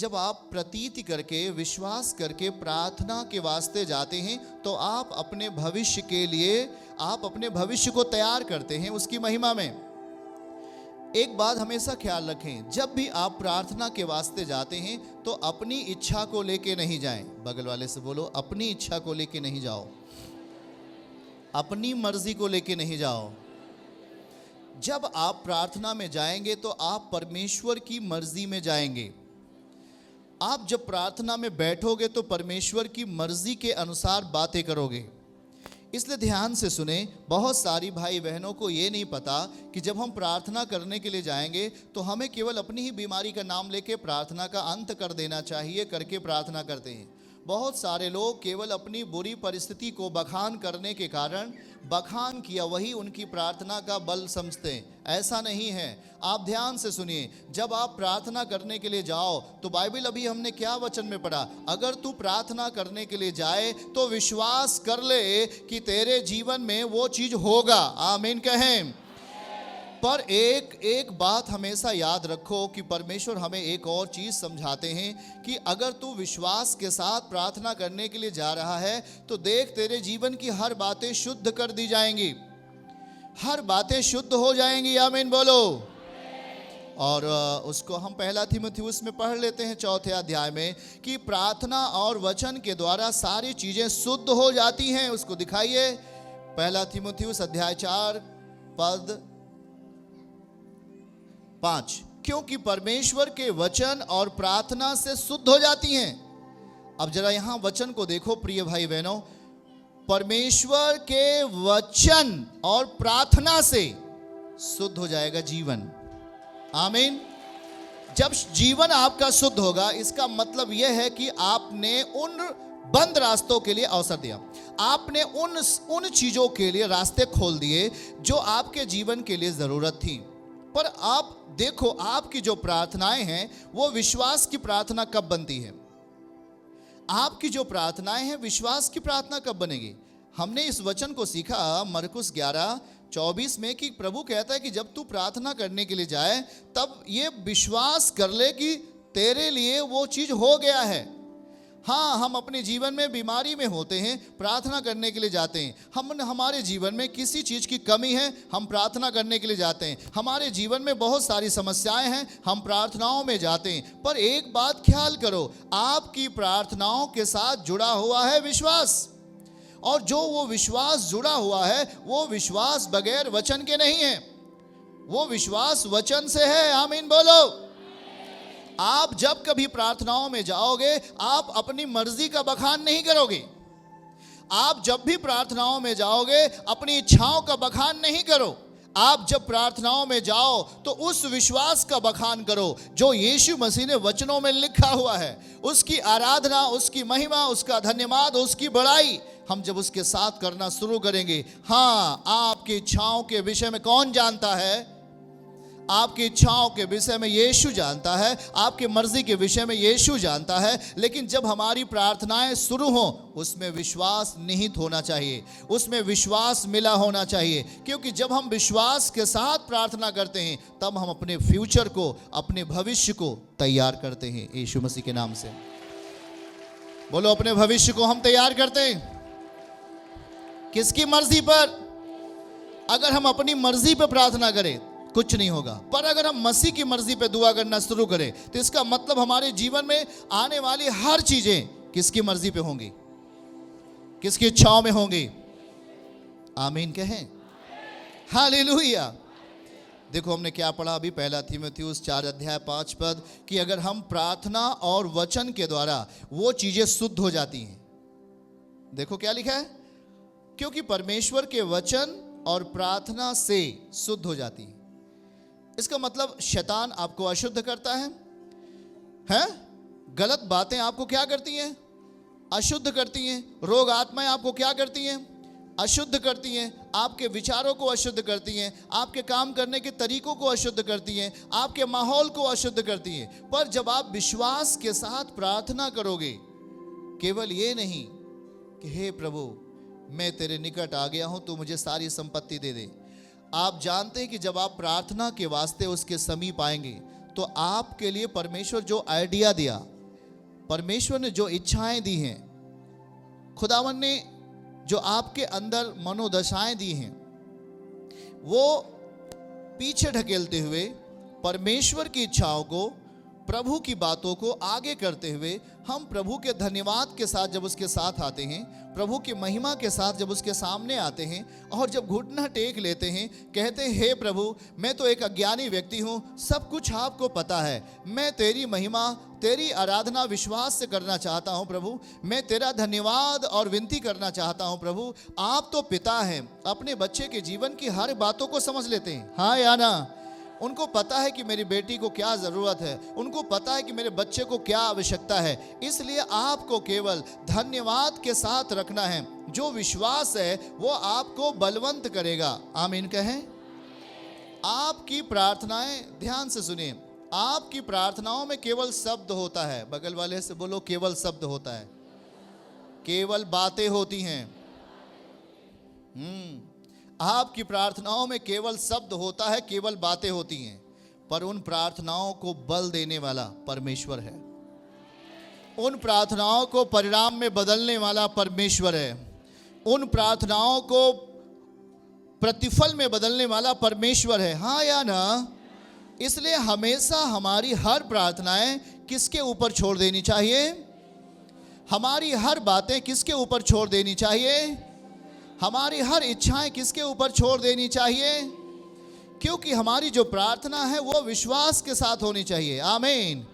जब आप प्रतीति करके, विश्वास करके प्रार्थना के वास्ते जाते हैं तो आप अपने भविष्य के लिए, आप अपने भविष्य को तैयार करते हैं उसकी महिमा में। एक बात हमेशा ख्याल रखें, जब भी आप प्रार्थना के वास्ते जाते हैं तो अपनी इच्छा को लेके नहीं जाएं। बगल वाले से बोलो, अपनी इच्छा को लेके नहीं जाओ, अपनी मर्जी को लेके नहीं जाओ। जब आप प्रार्थना में जाएंगे तो आप परमेश्वर की मर्जी में जाएंगे। आप जब प्रार्थना में बैठोगे तो परमेश्वर की मर्जी के अनुसार बातें करोगे। इसलिए ध्यान से सुने, बहुत सारी भाई बहनों को ये नहीं पता कि जब हम प्रार्थना करने के लिए जाएंगे तो हमें केवल अपनी ही बीमारी का नाम लेके प्रार्थना का अंत कर देना चाहिए करके प्रार्थना करते हैं। बहुत सारे लोग केवल अपनी बुरी परिस्थिति को बखान करने के कारण बखान किया वही उनकी प्रार्थना का बल समझते हैं। ऐसा नहीं है। आप ध्यान से सुनिए, जब आप प्रार्थना करने के लिए जाओ तो बाइबल, अभी हमने क्या वचन में पढ़ा, अगर तू प्रार्थना करने के लिए जाए तो विश्वास कर ले कि तेरे जीवन में वो चीज होगा। आमीन कहें। पर एक बात हमेशा याद रखो कि परमेश्वर हमें एक और चीज समझाते हैं कि अगर तू विश्वास के साथ प्रार्थना करने के लिए जा रहा है तो देख, तेरे जीवन की हर बातें शुद्ध कर दी जाएंगी, हर बातें शुद्ध हो जाएंगी। आमीन बोलो। और उसको हम पहला तीमुथियुस में पढ़ लेते हैं 4थे अध्याय में कि प्रार्थना और वचन के द्वारा सारी चीजें शुद्ध हो जाती हैं। उसको दिखाइए, पहला तीमुथियुस अध्याय 4 पद 5, क्योंकि परमेश्वर के वचन और प्रार्थना से शुद्ध हो जाती हैं। अब जरा यहां वचन को देखो प्रिय भाई बहनों, परमेश्वर के वचन और प्रार्थना से शुद्ध हो जाएगा जीवन। आमीन। जब जीवन आपका शुद्ध होगा, इसका मतलब यह है कि आपने उन बंद रास्तों के लिए अवसर दिया, आपने उन चीजों के लिए रास्ते खोल दिए जो आपके जीवन के लिए जरूरत थी। पर आप देखो, आपकी जो प्रार्थनाएं हैं वो विश्वास की प्रार्थना कब बनती है? आपकी जो प्रार्थनाएं हैं विश्वास की प्रार्थना कब बनेगी? हमने इस वचन को सीखा मरकुस 11:24 में कि प्रभु कहता है कि जब तू प्रार्थना करने के लिए जाए तब ये विश्वास कर ले कि तेरे लिए वो चीज हो गया है। हाँ, हम अपने जीवन में बीमारी में होते हैं, प्रार्थना करने के लिए जाते हैं। हमारे जीवन में किसी चीज़ की कमी है, हम प्रार्थना करने के लिए जाते हैं। हमारे जीवन में बहुत सारी समस्याएं हैं, हम प्रार्थनाओं में जाते हैं। पर एक बात ख्याल करो, आपकी प्रार्थनाओं के साथ जुड़ा हुआ है विश्वास, और जो वो विश्वास जुड़ा हुआ है वो विश्वास बगैर वचन के नहीं है, वो विश्वास वचन से है। आमीन बोलो। आप जब कभी प्रार्थनाओं में जाओगे आप अपनी मर्जी का बखान नहीं करोगे। आप जब भी प्रार्थनाओं में जाओगे अपनी इच्छाओं का बखान नहीं करो। आप जब प्रार्थनाओं में जाओ तो उस विश्वास का बखान करो जो यीशु मसीह ने वचनों में लिखा हुआ है। उसकी आराधना, उसकी महिमा, उसका धन्यवाद, उसकी बड़ाई हम जब उसके साथ करना शुरू करेंगे। हाँ, आपकी इच्छाओं के विषय में कौन जानता है? आपकी इच्छाओं के विषय में यीशु जानता है, आपकी मर्जी के विषय में यीशु जानता है। लेकिन जब हमारी प्रार्थनाएं शुरू हों उसमें विश्वास निहित होना चाहिए, उसमें विश्वास मिला होना चाहिए। क्योंकि जब हम विश्वास के साथ प्रार्थना करते हैं तब हम अपने फ्यूचर को, अपने भविष्य को तैयार करते हैं। यीशु मसीह के नाम से बोलो, अपने भविष्य को हम तैयार करते हैं। किसकी मर्जी पर? अगर हम अपनी मर्जी पर प्रार्थना करें कुछ नहीं होगा, पर अगर हम मसीह की मर्जी पे दुआ करना शुरू करें तो इसका मतलब हमारे जीवन में आने वाली हर चीजें किसकी मर्जी पे होंगी, किसकी इच्छाओं में होंगी। आमीन कहें। हालेलुया। देखो हमने क्या पढ़ा अभी, पहला तीमुथियुस 4:5 कि अगर हम प्रार्थना और वचन के द्वारा वो चीजें शुद्ध हो जाती हैं। देखो क्या लिखा है, क्योंकि परमेश्वर के वचन और प्रार्थना से शुद्ध हो जाती है। इसका मतलब शैतान आपको अशुद्ध करता है? गलत बातें आपको क्या करती हैं? अशुद्ध करती हैं। रोग आत्माएं आपको क्या करती हैं? अशुद्ध करती हैं। आपके विचारों को अशुद्ध करती हैं, आपके काम करने के तरीकों को अशुद्ध करती हैं, आपके माहौल को अशुद्ध करती हैं। पर जब आप विश्वास के साथ प्रार्थना करोगे, केवल ये नहीं कि हे प्रभु मैं तेरे निकट आ गया हूं, तू मुझे सारी संपत्ति दे दे। आप जानते हैं कि जब आप प्रार्थना के वास्ते उसके समीप आएंगे तो आपके लिए परमेश्वर जो आइडिया दिया, परमेश्वर ने जो इच्छाएं दी हैं, खुदावन ने जो आपके अंदर मनोदशाएं दी हैं, वो पीछे ढकेलते हुए परमेश्वर की इच्छाओं को, प्रभु की बातों को आगे करते हुए हम प्रभु के धन्यवाद के साथ जब उसके साथ आते हैं, प्रभु की महिमा के साथ जब उसके सामने आते हैं और जब घुटना टेक लेते हैं, कहते हैं हे प्रभु, मैं तो एक अज्ञानी व्यक्ति हूँ, सब कुछ आपको पता है, मैं तेरी महिमा, तेरी आराधना विश्वास से करना चाहता हूँ प्रभु, मैं तेरा धन्यवाद और विनती करना चाहता हूँ प्रभु। आप तो पिता हैं, अपने बच्चे के जीवन की हर बातों को समझ लेते हैं, हाँ या ना। उनको पता है कि मेरी बेटी को क्या ज़रूरत है, उनको पता है कि मेरे बच्चे को क्या आवश्यकता है, इसलिए आपको केवल धन्यवाद के साथ रखना है। जो विश्वास है वो आपको बलवंत करेगा। आमीन कहें। आपकी प्रार्थनाएं, ध्यान से सुनिए, आपकी प्रार्थनाओं में केवल शब्द होता है। बगल वाले से बोलो, केवल शब्द होता है, केवल बातें होती हैं। आपकी प्रार्थनाओं में केवल शब्द होता है, केवल बातें होती हैं, पर उन प्रार्थनाओं को बल देने वाला परमेश्वर है, उन प्रार्थनाओं को परिणाम में बदलने वाला परमेश्वर है, उन प्रार्थनाओं को प्रतिफल में बदलने वाला परमेश्वर है, हाँ या ना। इसलिए हमेशा हमारी हर प्रार्थनाएं किसके ऊपर छोड़ देनी चाहिए? हमारी हर बातें किसके ऊपर छोड़ देनी चाहिए? हमारी हर इच्छाएं किसके ऊपर छोड़ देनी चाहिए? क्योंकि हमारी जो प्रार्थना है वो विश्वास के साथ होनी चाहिए। आमीन।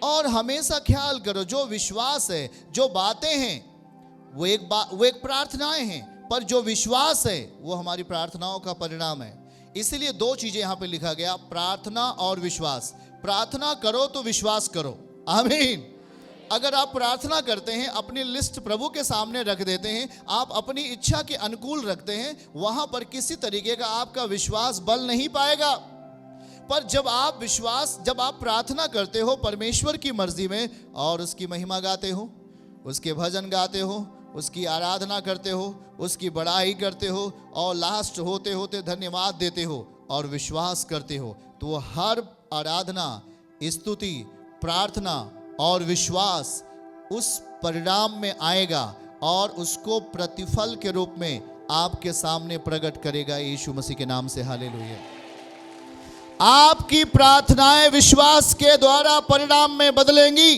और हमेशा ख्याल करो, जो विश्वास है, जो बातें हैं, वो एक प्रार्थनाएं हैं, पर जो विश्वास है वो हमारी प्रार्थनाओं का परिणाम है। इसीलिए दो चीजें यहां पे लिखा गया, प्रार्थना और विश्वास। प्रार्थना करो तो विश्वास करो। आमीन। अगर आप प्रार्थना करते हैं, अपनी लिस्ट प्रभु के सामने रख देते हैं, आप अपनी इच्छा के अनुकूल रखते हैं, वहां पर किसी तरीके का आपका विश्वास बल नहीं पाएगा। पर जब आप प्रार्थना करते हो परमेश्वर की मर्जी में और उसकी महिमा गाते हो, उसके भजन गाते हो, उसकी आराधना करते हो, उसकी बड़ाई करते हो और लास्ट होते होते धन्यवाद देते हो और विश्वास करते हो, तो वो हर आराधना, स्तुति, प्रार्थना और विश्वास उस परिणाम में आएगा और उसको प्रतिफल के रूप में आपके सामने प्रकट करेगा। यीशु मसीह के नाम से हालेलुया। आपकी प्रार्थनाएं विश्वास के द्वारा परिणाम में बदलेंगी।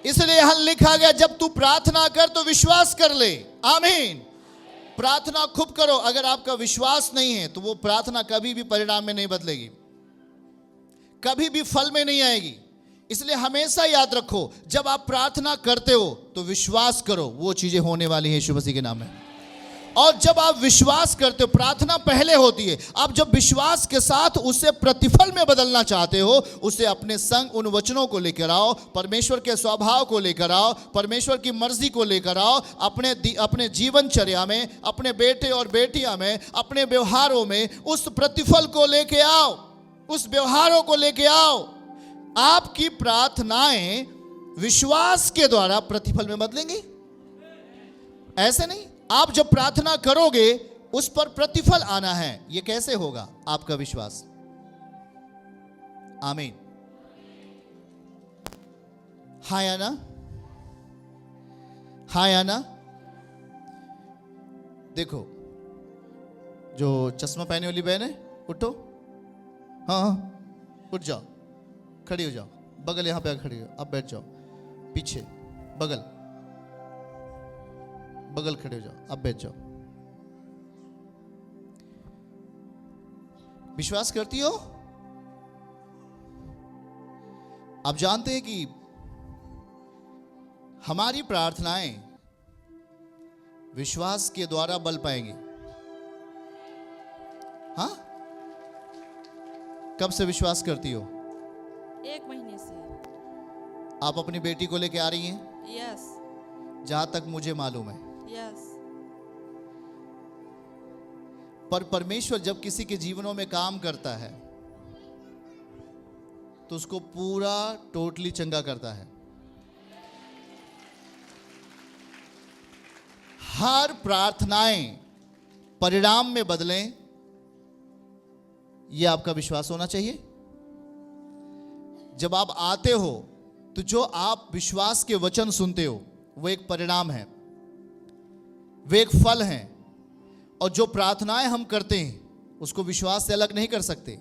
इसलिए यहां लिखा गया, जब तू प्रार्थना कर तो विश्वास कर ले। आमीन। प्रार्थना खूब करो, अगर आपका विश्वास नहीं है तो वो प्रार्थना कभी भी परिणाम में नहीं बदलेगी, कभी भी फल में नहीं आएगी। इसलिए हमेशा याद रखो, जब आप प्रार्थना करते हो तो विश्वास करो, वो चीजें होने वाली हैं यीशु मसीह के नाम में। और जब आप विश्वास करते हो, प्रार्थना पहले होती है, आप जब विश्वास के साथ उसे प्रतिफल में बदलना चाहते हो, उसे अपने संग उन वचनों को लेकर आओ, परमेश्वर के स्वभाव को लेकर आओ, परमेश्वर की मर्जी को लेकर आओ, अपने जीवनचर्या में, अपने बेटे और बेटियां में, अपने व्यवहारों में उस प्रतिफल को लेके आओ, उस व्यवहारों को लेके आओ। आपकी प्रार्थनाएं विश्वास के द्वारा प्रतिफल में बदलेंगी। ऐसे नहीं, आप जब प्रार्थना करोगे उस पर प्रतिफल आना है। यह कैसे होगा? आपका विश्वास। आमीन। हाँ या ना? हाँ या ना? देखो, जो चश्मा पहने वाली बहन है, उठो। हाँ, उठ जाओ, खड़ी हो जाओ, बगल यहां पे आकर खड़ी हो, अब बैठ जाओ, पीछे बगल खड़े हो जाओ, अब बैठ जाओ। विश्वास करती हो? आप जानते हैं कि हमारी प्रार्थनाएं विश्वास के द्वारा बल पाएंगी। हाँ, कब से विश्वास करती हो? 1 महीने से। आप अपनी बेटी को लेके आ रही हैं? यस। जहां तक मुझे मालूम है। यस। पर परमेश्वर जब किसी के जीवनों में काम करता है तो उसको पूरा टोटली चंगा करता है। हर प्रार्थनाएं परिणाम में बदलें, यह आपका विश्वास होना चाहिए। जब आप आते हो तो जो आप विश्वास के वचन सुनते हो वो एक परिणाम है, वे एक फल हैं। और जो प्रार्थनाएं हम करते हैं उसको विश्वास से अलग नहीं कर सकते।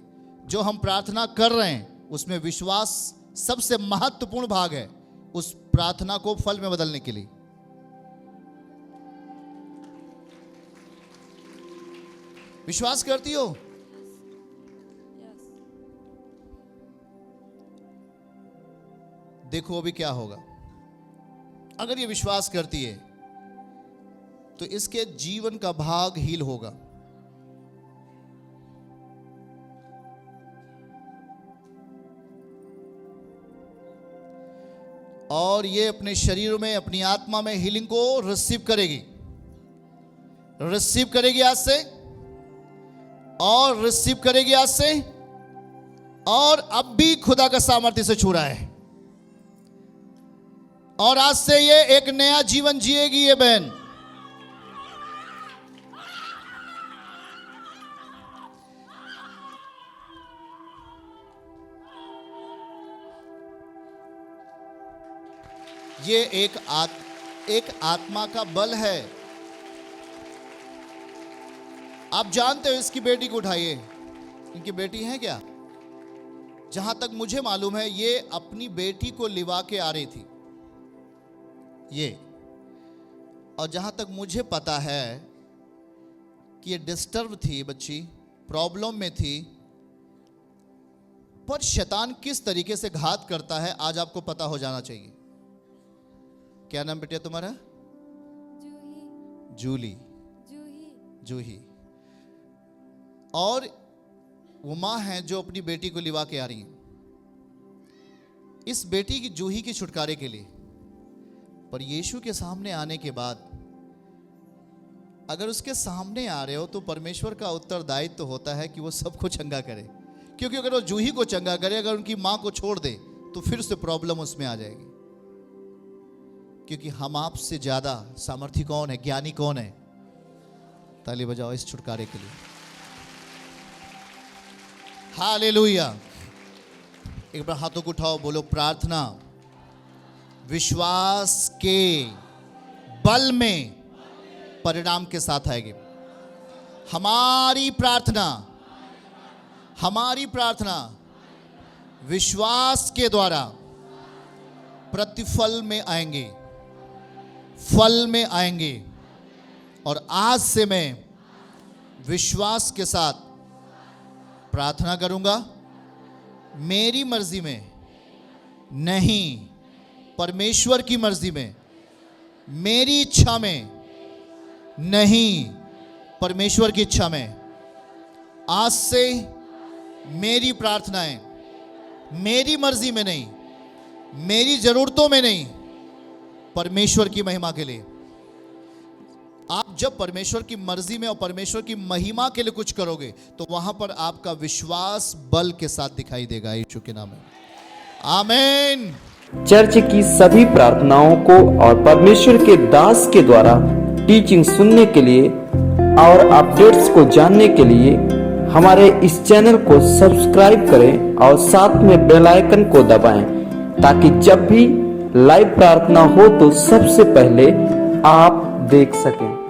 जो हम प्रार्थना कर रहे हैं उसमें विश्वास सबसे महत्वपूर्ण भाग है, उस प्रार्थना को फल में बदलने के लिए। विश्वास करती हो? यस। देखो अभी क्या होगा। अगर ये विश्वास करती है तो इसके जीवन का भाग हील होगा। और ये अपने शरीर में, अपनी आत्मा में हीलिंग को रिसीव करेगी। रिसीव करेगी आज से, और रिसीव करेगी आज से, और अब भी खुदा का सामर्थ्य से छू रहा है। और आज से ये एक नया जीवन जिएगी ये बहन। ये एक आत्मा का बल है। आप जानते हो इसकी बेटी को उठाइए। इनकी बेटी है क्या? जहां तक मुझे मालूम है ये अपनी बेटी को लिवा के आ रही थी ये। और जहां तक मुझे पता है कि ये डिस्टर्ब थी बच्ची, प्रॉब्लम में थी। पर शैतान किस तरीके से घात करता है आज आपको पता हो जाना चाहिए। क्या नाम बेटिया तुम्हारा? जूही। जूली। जूही। जूही। और वो माँ है जो अपनी बेटी को लिवा के आ रही है इस बेटी की, जूही की छुटकारे के लिए। पर यीशु के सामने आने के बाद अगर उसके सामने आ रहे हो तो परमेश्वर का उत्तरदायित्व तो होता है कि वो सबको चंगा करे। क्योंकि अगर वो जूही को चंगा करे, अगर उनकी माँ को छोड़ दे तो फिर से प्रॉब्लम उसमें आ जाएगी। क्योंकि हम आपसे ज्यादा सामर्थी कौन है, ज्ञानी कौन है? ताली बजाओ इस छुटकारे के लिए। हालेलुया। एक बार हाथों को उठाओ, बोलो प्रार्थना विश्वास के बल में परिणाम के साथ आएगी। हमारी प्रार्थना विश्वास के द्वारा प्रतिफल में आएंगे, फल में आएंगे। और आज से मैं विश्वास के साथ प्रार्थना करूंगा, मेरी मर्जी में नहीं, परमेश्वर की मर्जी में, मेरी इच्छा में नहीं, परमेश्वर की इच्छा में। आज से मेरी प्रार्थनाएं मेरी मर्जी में नहीं, मेरी जरूरतों में नहीं, परमेश्वर की महिमा के लिए। आप जब परमेश्वर की मर्जी में और परमेश्वर की महिमा के लिए कुछ करोगे तो वहां पर आपका विश्वास बल के साथ दिखाई देगा। यीशु के नाम में आमीन। चर्च की सभी प्रार्थनाओं को और परमेश्वर के दास के द्वारा टीचिंग सुनने के लिए और अपडेट्स को जानने के लिए हमारे इस चैनल को सब्सक्राइब करें और साथ में बेल आइकन को दबाएं, ताकि जब भी लाइव प्रार्थना हो तो सबसे पहले आप देख सकें।